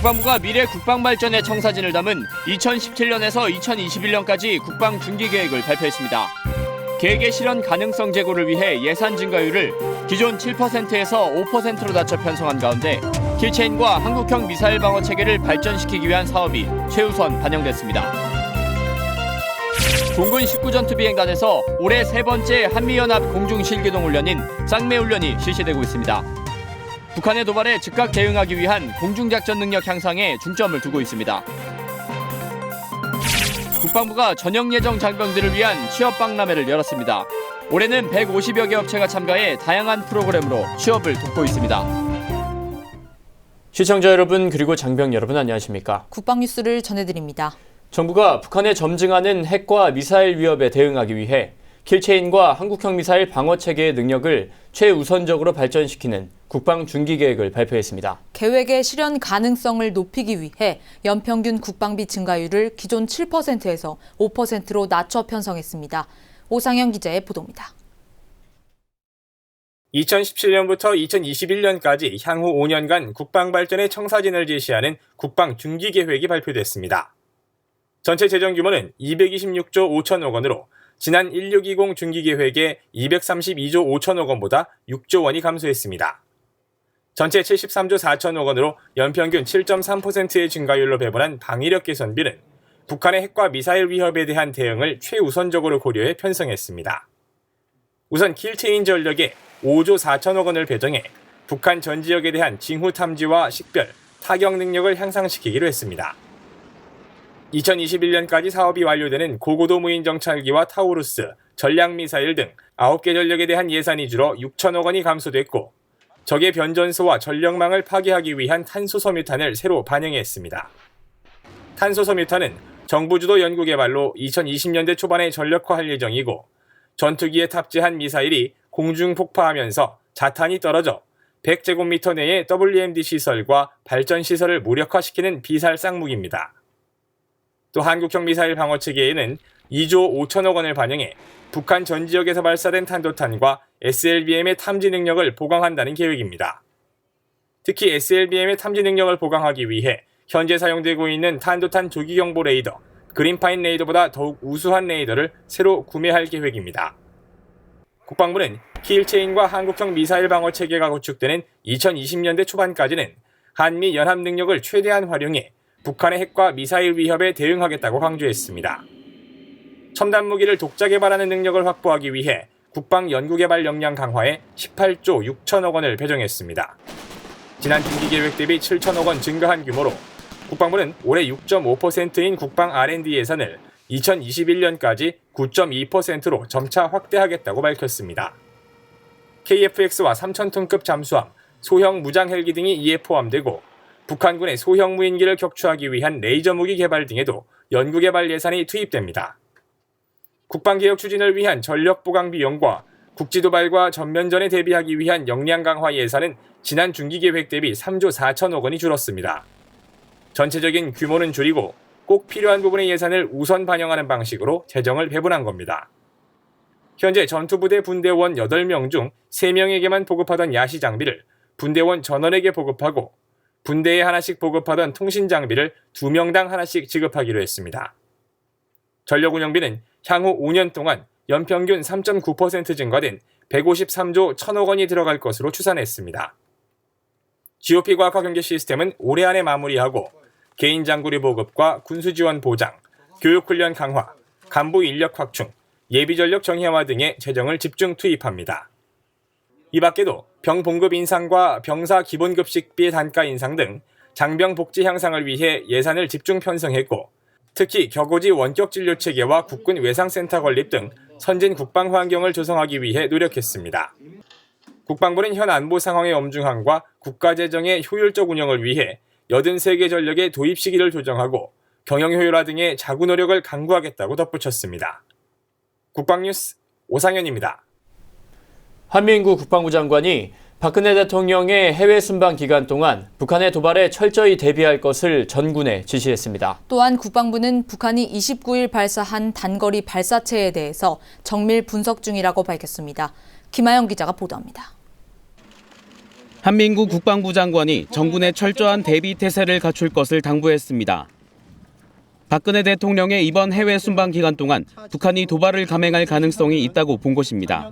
국방부가 미래 국방발전의 청사진을 담은 2017년에서 2021년까지 국방 중기 계획을 발표했습니다. 계획의 실현 가능성 제고를 위해 예산 증가율을 기존 7%에서 5%로 낮춰 편성한 가운데 킬체인과 한국형 미사일 방어 체계를 발전시키기 위한 사업이 최우선 반영됐습니다. 공군 19전투 비행단에서 올해 세 번째 한미연합 공중실기동 훈련인 쌍매 훈련이 실시되고 있습니다. 북한의 도발에 즉각 대응하기 위한 공중작전 능력 향상에 중점을 두고 있습니다. 국방부가 전역 예정 장병들을 위한 취업 박람회를 열었습니다. 올해는 150여 개 업체가 참가해 다양한 프로그램으로 취업을 돕고 있습니다. 시청자 여러분 그리고 장병 여러분 안녕하십니까? 국방뉴스를 전해드립니다. 정부가 북한에 점증하는 핵과 미사일 위협에 대응하기 위해 킬체인과 한국형 미사일 방어 체계의 능력을 최우선적으로 발전시키는 국방 중기 계획을 발표했습니다. 계획의 실현 가능성을 높이기 위해 연평균 국방비 증가율을 기존 7%에서 5%로 낮춰 편성했습니다. 오상현 기자의 보도입니다. 2017년부터 2021년까지 향후 5년간 국방 발전의 청사진을 제시하는 국방 중기 계획이 발표됐습니다. 전체 재정 규모는 226조 5천억 원으로 지난 1620 중기계획의 232조 5천억 원보다 6조 원이 감소했습니다. 전체 73조 4천억 원으로 연평균 7.3%의 증가율로 배분한 방위력 개선비는 북한의 핵과 미사일 위협에 대한 대응을 최우선적으로 고려해 편성했습니다. 우선 킬체인 전력에 5조 4천억 원을 배정해 북한 전 지역에 대한 징후 탐지와 식별, 타격 능력을 향상시키기로 했습니다. 2021년까지 사업이 완료되는 고고도 무인 정찰기와 타우루스, 전략미사일 등 9개 전력에 대한 예산이 줄어 6천억 원이 감소됐고 적의 변전소와 전력망을 파괴하기 위한 탄소섬유탄을 새로 반영했습니다. 탄소섬유탄은 정부 주도 연구개발로 2020년대 초반에 전력화할 예정이고 전투기에 탑재한 미사일이 공중 폭파하면서 자탄이 떨어져 100제곱미터 내의 WMD 시설과 발전 시설을 무력화시키는 비살 쌍무기입니다. 또 한국형 미사일 방어 체계에는 2조 5천억 원을 반영해 북한 전 지역에서 발사된 탄도탄과 SLBM의 탐지 능력을 보강한다는 계획입니다. 특히 SLBM의 탐지 능력을 보강하기 위해 현재 사용되고 있는 탄도탄 조기경보 레이더, 그린파인 레이더보다 더욱 우수한 레이더를 새로 구매할 계획입니다. 국방부는 킬체인과 한국형 미사일 방어 체계가 구축되는 2020년대 초반까지는 한미 연합 능력을 최대한 활용해 북한의 핵과 미사일 위협에 대응하겠다고 강조했습니다. 첨단 무기를 독자 개발하는 능력을 확보하기 위해 국방 연구개발 역량 강화에 18조 6천억 원을 배정했습니다. 지난 중기계획 대비 7천억 원 증가한 규모로 국방부는 올해 6.5%인 국방 R&D 예산을 2021년까지 9.2%로 점차 확대하겠다고 밝혔습니다. KF-X와 3,000톤급 잠수함, 소형 무장 헬기 등이 이에 포함되고 북한군의 소형 무인기를 격추하기 위한 레이저 무기 개발 등에도 연구개발 예산이 투입됩니다. 국방개혁 추진을 위한 전력 보강 비용과 국지도발과 전면전에 대비하기 위한 역량 강화 예산은 지난 중기계획 대비 3조 4천억 원이 줄었습니다. 전체적인 규모는 줄이고 꼭 필요한 부분의 예산을 우선 반영하는 방식으로 재정을 배분한 겁니다. 현재 전투부대 분대원 8명 중 3명에게만 보급하던 야시 장비를 분대원 전원에게 보급하고 분대에 하나씩 보급하던 통신 장비를 2명당 하나씩 지급하기로 했습니다. 전력 운영비는 향후 5년 동안 연평균 3.9% 증가된 153조 1천억 원이 들어갈 것으로 추산했습니다. GOP 과학화 경제 시스템은 올해 안에 마무리하고 개인 장구리 보급과 군수 지원 보장, 교육 훈련 강화, 간부 인력 확충, 예비 전력 정형화 등의 재정을 집중 투입합니다. 이 밖에도 병 봉급 인상과 병사 기본급식비 단가 인상 등 장병 복지 향상을 위해 예산을 집중 편성했고 특히 격오지 원격 진료 체계와 국군 외상센터 건립 등 선진 국방 환경을 조성하기 위해 노력했습니다. 국방부는 현 안보 상황의 엄중함과 국가 재정의 효율적 운영을 위해 83개 전력의 도입 시기를 조정하고 경영 효율화 등의 자구 노력을 강구하겠다고 덧붙였습니다. 국방뉴스 오상현입니다. 한민구 국방부 장관이 박근혜 대통령의 해외 순방 기간 동안 북한의 도발에 철저히 대비할 것을 전군에 지시했습니다. 또한 국방부는 북한이 29일 발사한 단거리 발사체에 대해서 정밀 분석 중이라고 밝혔습니다. 김하영 기자가 보도합니다. 한민구 국방부 장관이 정군의 철저한 대비 태세를 갖출 것을 당부했습니다. 박근혜 대통령의 이번 해외 순방 기간 동안 북한이 도발을 감행할 가능성이 있다고 본 것입니다.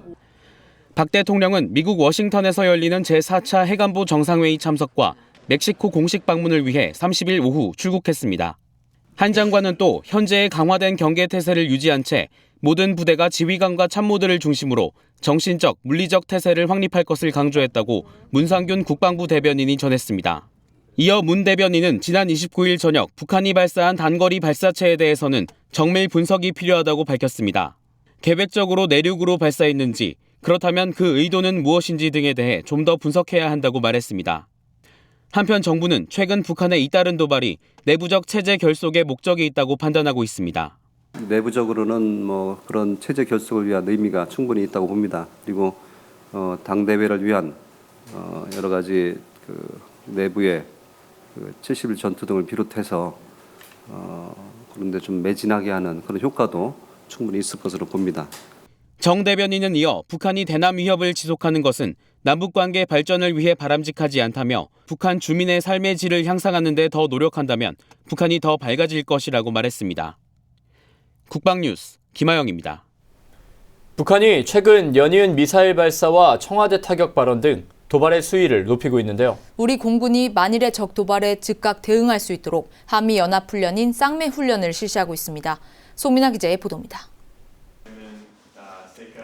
박 대통령은 미국 워싱턴에서 열리는 제4차 해관부 정상회의 참석과 멕시코 공식 방문을 위해 30일 오후 출국했습니다. 한 장관은 또 현재의 강화된 경계 태세를 유지한 채 모든 부대가 지휘관과 참모들을 중심으로 정신적, 물리적 태세를 확립할 것을 강조했다고 문상균 국방부 대변인이 전했습니다. 이어 문 대변인은 지난 29일 저녁 북한이 발사한 단거리 발사체에 대해서는 정밀 분석이 필요하다고 밝혔습니다. 계획적으로 내륙으로 발사했는지, 그렇다면 그 의도는 무엇인지 등에 대해 좀 더 분석해야 한다고 말했습니다. 한편 정부는 최근 북한의 잇따른 도발이 내부적 체제 결속의 목적이 있다고 판단하고 있습니다. 내부적으로는 그런 체제 결속을 위한 의미가 충분히 있다고 봅니다. 그리고 당 대회를 위한 여러 가지 내부의 70일 전투 등을 비롯해서 그런데 좀 매진하게 하는 그런 효과도 충분히 있을 것으로 봅니다. 정 대변인은 이어 북한이 대남 위협을 지속하는 것은 남북관계 발전을 위해 바람직하지 않다며 북한 주민의 삶의 질을 향상하는 데 더 노력한다면 북한이 더 밝아질 것이라고 말했습니다. 국방뉴스 김하영입니다. 북한이 최근 연이은 미사일 발사와 청와대 타격 발언 등 도발의 수위를 높이고 있는데요. 우리 공군이 만일의 적 도발에 즉각 대응할 수 있도록 한미연합훈련인 쌍매훈련을 실시하고 있습니다. 송민아 기자의 보도입니다.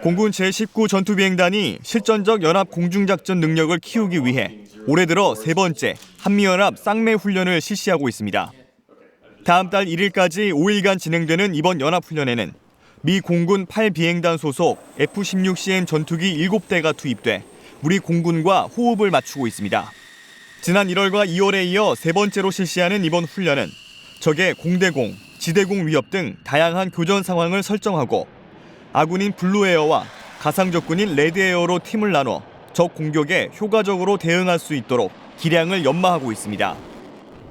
공군 제19 전투비행단이 실전적 연합 공중작전 능력을 키우기 위해 올해 들어 세 번째 한미연합 쌍매훈련을 실시하고 있습니다. 다음 달 1일까지 5일간 진행되는 이번 연합훈련에는 미 공군 8비행단 소속 F-16CN 전투기 7대가 투입돼 우리 공군과 호흡을 맞추고 있습니다. 지난 1월과 2월에 이어 세 번째로 실시하는 이번 훈련은 적의 공대공, 지대공 위협 등 다양한 교전 상황을 설정하고 아군인 블루에어와 가상 적군인 레드에어로 팀을 나눠 적 공격에 효과적으로 대응할 수 있도록 기량을 연마하고 있습니다.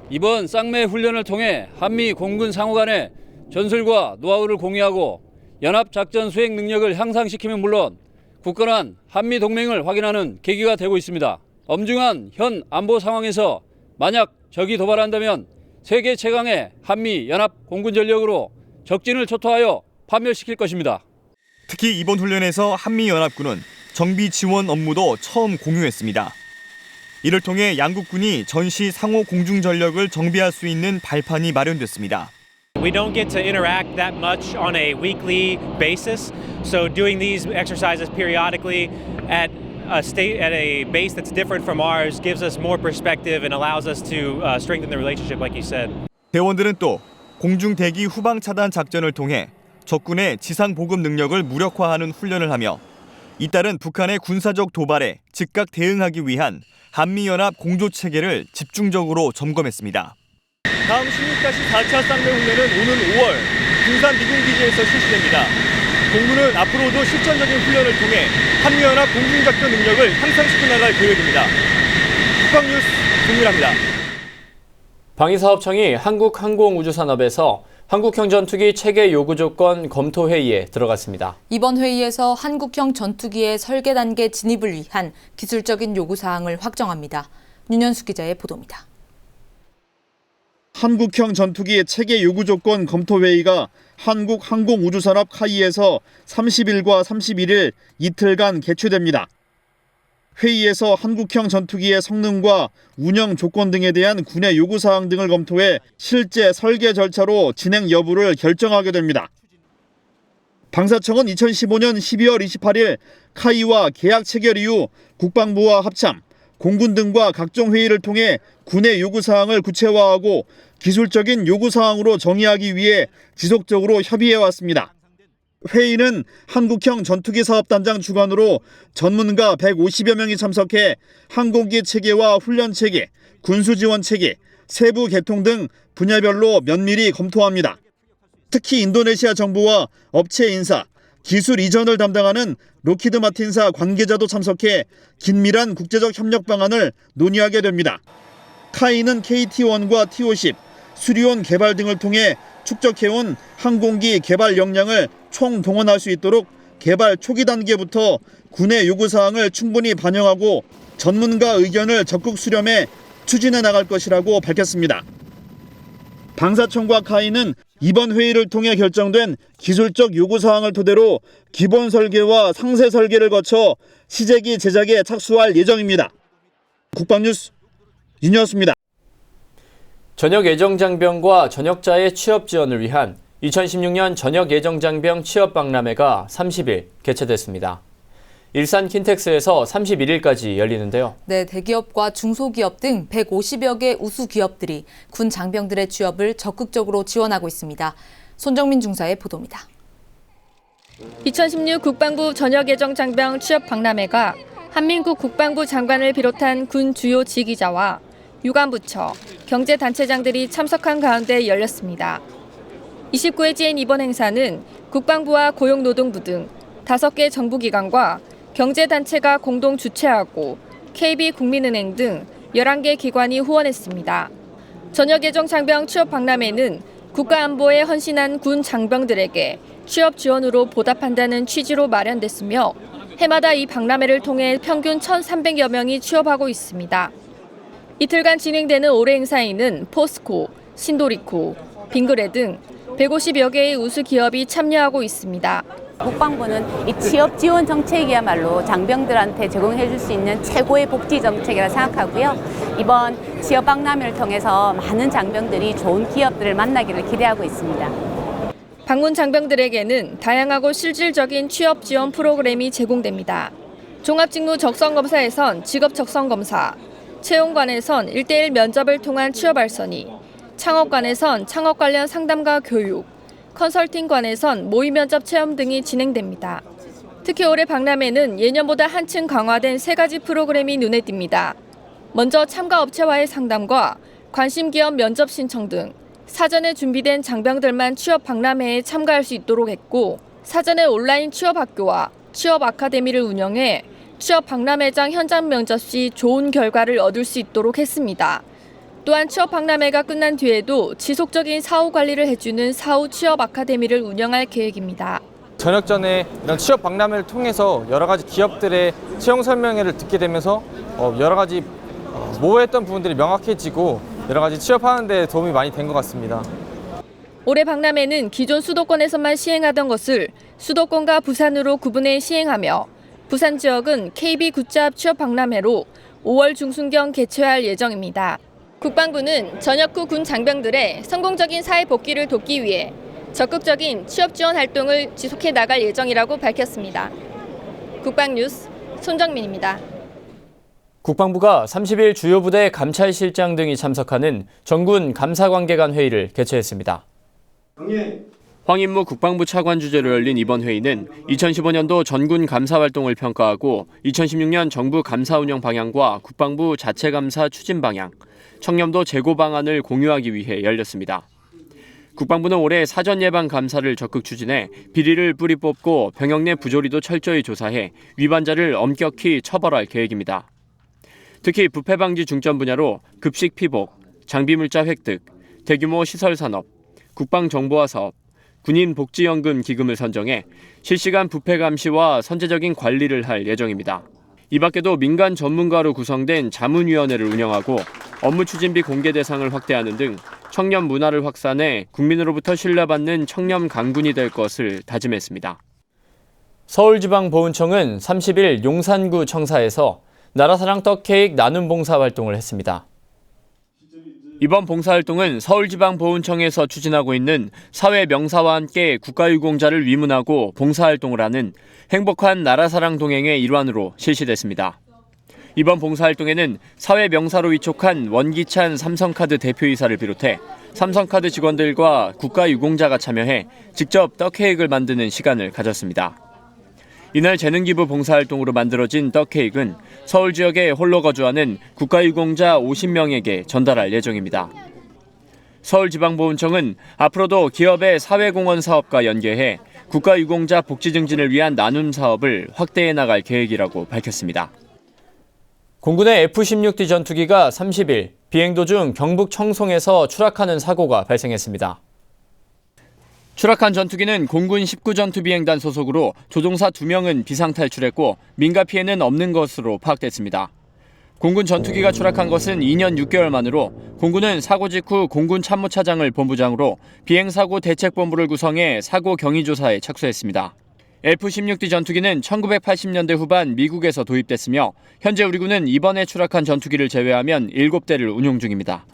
이번 쌍매 훈련을 통해 한미 공군 상호 간의 전술과 노하우를 공유하고 연합 작전 수행 능력을 향상시키면 물론 굳건한 한미 동맹을 확인하는 계기가 되고 있습니다. 엄중한 현 안보 상황에서 만약 적이 도발한다면 세계 최강의 한미 연합 공군 전력으로 적진을 초토하여 파멸시킬 것입니다. 특히 이번 훈련에서 한미연합군은 정비 지원 업무도 처음 공유했습니다. 이를 통해 양국군이 전시 상호 공중 전력을 정비할 수 있는 발판이 마련됐습니다. We don't get to interact that much on a weekly basis, so doing these exercises periodically at a base that's different from ours gives us more perspective and allows us to strengthen the relationship, like you said. 대원들은 또 공중 대기 후방 차단 작전을 통해 적군의 지상 보급 능력을 무력화하는 훈련을 하며 이따른 북한의 군사적 도발에 즉각 대응하기 위한 한미연합 공조 체계를 집중적으로 점검했습니다. 다음 16-4차 쌍매훈련은 오는 5월 군산 미군기지에서 실시됩니다. 공군은 앞으로도 실전적인 훈련을 통해 한미연합 공중작전 능력을 향상시켜 나갈 계획입니다. 국방뉴스 김민아입니다. 방위사업청이 한국항공우주산업에서 한국형 전투기 체계 요구 조건 검토 회의에 들어갔습니다. 이번 회의에서 한국형 전투기의 설계 단계 진입을 위한 기술적인 요구 사항을 확정합니다. 윤현수 기자의 보도입니다. 한국형 전투기의 체계 요구 조건 검토 회의가 한국항공우주산업 카이에서 30일과 31일 이틀간 개최됩니다. 회의에서 한국형 전투기의 성능과 운영 조건 등에 대한 군의 요구사항 등을 검토해 실제 설계 절차로 진행 여부를 결정하게 됩니다. 방사청은 2015년 12월 28일 카이와 계약 체결 이후 국방부와 합참, 공군 등과 각종 회의를 통해 군의 요구사항을 구체화하고 기술적인 요구사항으로 정의하기 위해 지속적으로 협의해왔습니다. 회의는 한국형 전투기 사업단장 주관으로 전문가 150여 명이 참석해 항공기 체계와 훈련 체계, 군수 지원 체계, 세부 개통 등 분야별로 면밀히 검토합니다. 특히 인도네시아 정부와 업체 인사, 기술 이전을 담당하는 록히드 마틴사 관계자도 참석해 긴밀한 국제적 협력 방안을 논의하게 됩니다. 카이는 KT-1과 T-50, 수리온 개발 등을 통해 축적해온 항공기 개발 역량을 총동원할 수 있도록 개발 초기 단계부터 군의 요구사항을 충분히 반영하고 전문가 의견을 적극 수렴해 추진해 나갈 것이라고 밝혔습니다. 방사청과 카이는 이번 회의를 통해 결정된 기술적 요구사항을 토대로 기본 설계와 상세 설계를 거쳐 시제기 제작에 착수할 예정입니다. 국방뉴스 윤여수입니다. 전역 예정장병과 전역자의 취업 지원을 위한 2016년 전역 예정장병 취업 박람회가 30일 개최됐습니다. 일산 킨텍스에서 31일까지 열리는데요. 네, 대기업과 중소기업 등 150여 개 우수 기업들이 군 장병들의 취업을 적극적으로 지원하고 있습니다. 손정민 중사의 보도입니다. 2016 국방부 전역 예정 장병 취업 박람회가 한민국 국방부 장관을 비롯한 군 주요 지휘자와 유관부처, 경제단체장들이 참석한 가운데 열렸습니다. 29회째인 이번 행사는 국방부와 고용노동부 등 5개 정부기관과 경제단체가 공동 주최하고 KB국민은행 등 11개 기관이 후원했습니다. 전역 예정 장병 취업 박람회는 국가안보에 헌신한 군 장병들에게 취업 지원으로 보답한다는 취지로 마련됐으며 해마다 이 박람회를 통해 평균 1,300여 명이 취업하고 있습니다. 이틀간 진행되는 올해 행사에는 포스코, 신도리코, 빙그레 등 150여 개의 우수 기업이 참여하고 있습니다. 국방부는 이 취업 지원 정책이야말로 장병들한테 제공해 줄 수 있는 최고의 복지 정책이라 생각하고요. 이번 취업 박람회를 통해서 많은 장병들이 좋은 기업들을 만나기를 기대하고 있습니다. 방문 장병들에게는 다양하고 실질적인 취업 지원 프로그램이 제공됩니다. 종합직무 적성검사에선 직업 적성검사, 채용관에선 1:1 면접을 통한 취업 알선이, 창업관에선 창업 관련 상담과 교육, 컨설팅관에선 모의 면접 체험 등이 진행됩니다. 특히 올해 박람회는 예년보다 한층 강화된 3가지 프로그램이 눈에 띕니다. 먼저 참가 업체와의 상담과 관심 기업 면접 신청 등 사전에 준비된 장병들만 취업 박람회에 참가할 수 있도록 했고, 사전에 온라인 취업 학교와 취업 아카데미를 운영해 취업 박람회장 현장 면접 시 좋은 결과를 얻을 수 있도록 했습니다. 또한 취업 박람회가 끝난 뒤에도 지속적인 사후 관리를 해주는 사후 취업 아카데미를 운영할 계획입니다. 전역 전에 이런 취업 박람회를 통해서 여러 가지 기업들의 채용 설명회를 듣게 되면서 여러 가지 모호했던 부분들이 명확해지고 여러 가지 취업하는 데 도움이 많이 된 것 같습니다. 올해 박람회는 기존 수도권에서만 시행하던 것을 수도권과 부산으로 구분해 시행하며 부산 지역은 KB 굿잡 취업 박람회로 5월 중순경 개최할 예정입니다. 국방부는 전역 후 군 장병들의 성공적인 사회 복귀를 돕기 위해 적극적인 취업 지원 활동을 지속해 나갈 예정이라고 밝혔습니다. 국방뉴스 손정민입니다. 국방부가 30일 주요 부대 감찰실장 등이 참석하는 전군 감사관계관 회의를 개최했습니다. 황인무 국방부 차관 주재로 열린 이번 회의는 2015년도 전군 감사 활동을 평가하고 2016년 정부 감사 운영 방향과 국방부 자체 감사 추진 방향, 청렴도 재고 방안을 공유하기 위해 열렸습니다. 국방부는 올해 사전 예방 감사를 적극 추진해 비리를 뿌리 뽑고 병역 내 부조리도 철저히 조사해 위반자를 엄격히 처벌할 계획입니다. 특히 부패 방지 중점 분야로 급식 피복, 장비 물자 획득, 대규모 시설 산업, 국방 정보화 사업, 군인 복지연금 기금을 선정해 실시간 부패 감시와 선제적인 관리를 할 예정입니다. 이 밖에도 민간 전문가로 구성된 자문위원회를 운영하고 업무 추진비 공개 대상을 확대하는 등 청렴 문화를 확산해 국민으로부터 신뢰받는 청렴 강군이 될 것을 다짐했습니다. 서울지방보훈청은 30일 용산구 청사에서 나라사랑 떡케이크 나눔 봉사 활동을 했습니다. 이번 봉사활동은 서울지방보훈청에서 추진하고 있는 사회 명사와 함께 국가유공자를 위문하고 봉사활동을 하는 행복한 나라사랑 동행의 일환으로 실시됐습니다. 이번 봉사활동에는 사회 명사로 위촉한 원기찬 삼성카드 대표이사를 비롯해 삼성카드 직원들과 국가유공자가 참여해 직접 떡케이크를 만드는 시간을 가졌습니다. 이날 재능기부 봉사활동으로 만들어진 떡케이크는 서울 지역에 홀로 거주하는 국가유공자 50명에게 전달할 예정입니다. 서울지방보훈청은 앞으로도 기업의 사회공헌 사업과 연계해 국가유공자 복지 증진을 위한 나눔 사업을 확대해 나갈 계획이라고 밝혔습니다. 공군의 F-16D 전투기가 30일 비행 도중 경북 청송에서 추락하는 사고가 발생했습니다. 추락한 전투기는 공군 19전투비행단 소속으로 조종사 2명은 비상탈출했고 민가 피해는 없는 것으로 파악됐습니다. 공군 전투기가 추락한 것은 2년 6개월 만으로 공군은 사고 직후 공군 참모차장을 본부장으로 비행사고 대책본부를 구성해 사고 경위조사에 착수했습니다. F-16D 전투기는 1980년대 후반 미국에서 도입됐으며 현재 우리 군은 이번에 추락한 전투기를 제외하면 7대를 운용 중입니다.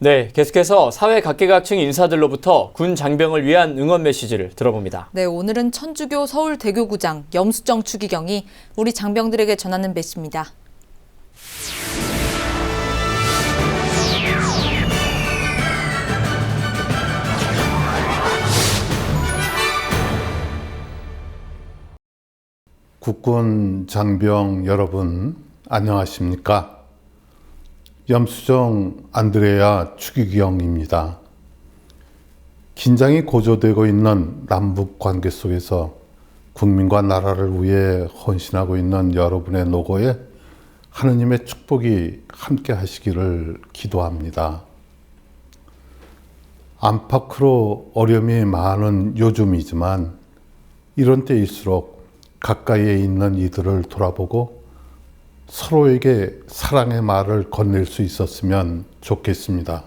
네, 계속해서 사회 각계각층 인사들로부터 군 장병을 위한 응원 메시지를 들어봅니다. 네, 오늘은 천주교 서울대교구장 염수정 추기경이 우리 장병들에게 전하는 메시지입니다. 국군 장병 여러분 안녕하십니까? 염수정 안드레아 추기경입니다. 긴장이 고조되고 있는 남북 관계 속에서 국민과 나라를 위해 헌신하고 있는 여러분의 노고에 하느님의 축복이 함께 하시기를 기도합니다. 안팎으로 어려움이 많은 요즘이지만 이런 때일수록 가까이에 있는 이들을 돌아보고 서로에게 사랑의 말을 건넬 수 있었으면 좋겠습니다.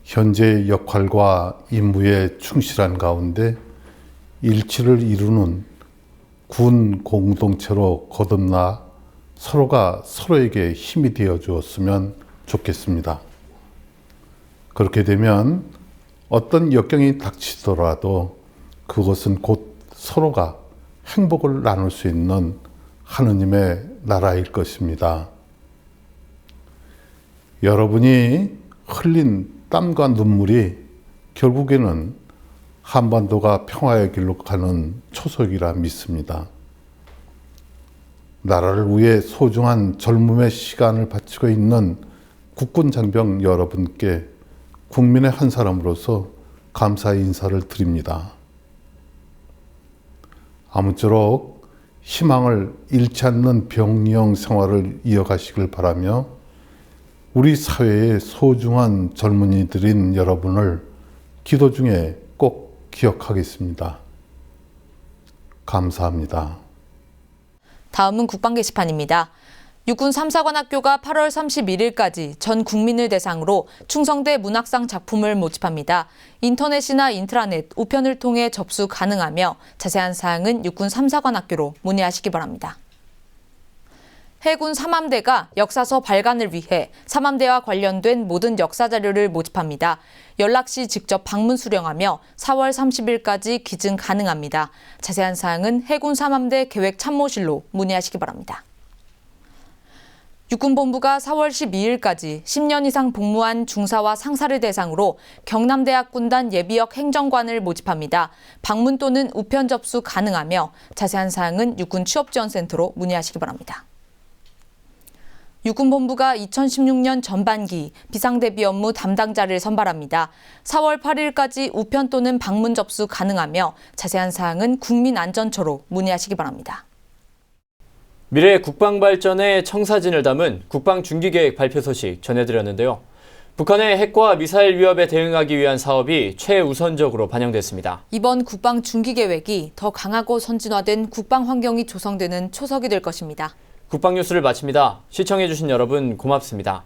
현재의 역할과 임무에 충실한 가운데 일치를 이루는 군 공동체로 거듭나 서로가 서로에게 힘이 되어 주었으면 좋겠습니다. 그렇게 되면 어떤 역경이 닥치더라도 그것은 곧 서로가 행복을 나눌 수 있는 하느님의 나라일 것입니다. 여러분이 흘린 땀과 눈물이 결국에는 한반도가 평화의 길로 가는 초석이라 믿습니다. 나라를 위해 소중한 젊음의 시간을 바치고 있는 국군 장병 여러분께 국민의 한 사람으로서 감사의 인사를 드립니다. 아무쪼록 희망을 잃지 않는 병영 생활을 이어가시길 바라며 우리 사회의 소중한 젊은이들인 여러분을 기도 중에 꼭 기억하겠습니다. 감사합니다. 다음은 국방 게시판입니다. 육군 3사관학교가 8월 31일까지 전 국민을 대상으로 충성대 문학상 작품을 모집합니다. 인터넷이나 인트라넷, 우편을 통해 접수 가능하며 자세한 사항은 육군 3사관학교로 문의하시기 바랍니다. 해군 3함대가 역사서 발간을 위해 3함대와 관련된 모든 역사 자료를 모집합니다. 연락 시 직접 방문 수령하며 4월 30일까지 기증 가능합니다. 자세한 사항은 해군 3함대 계획참모실로 문의하시기 바랍니다. 육군본부가 4월 12일까지 10년 이상 복무한 중사와 상사를 대상으로 경남대학 군단 예비역 행정관을 모집합니다. 방문 또는 우편 접수 가능하며 자세한 사항은 육군취업지원센터로 문의하시기 바랍니다. 육군본부가 2016년 전반기 비상대비 업무 담당자를 선발합니다. 4월 8일까지 우편 또는 방문 접수 가능하며 자세한 사항은 국민안전처로 문의하시기 바랍니다. 미래 국방 발전의 청사진을 담은 국방 중기계획 발표 소식 전해드렸는데요. 북한의 핵과 미사일 위협에 대응하기 위한 사업이 최우선적으로 반영됐습니다. 이번 국방 중기계획이 더 강하고 선진화된 국방 환경이 조성되는 초석이 될 것입니다. 국방 뉴스를 마칩니다. 시청해주신 여러분 고맙습니다.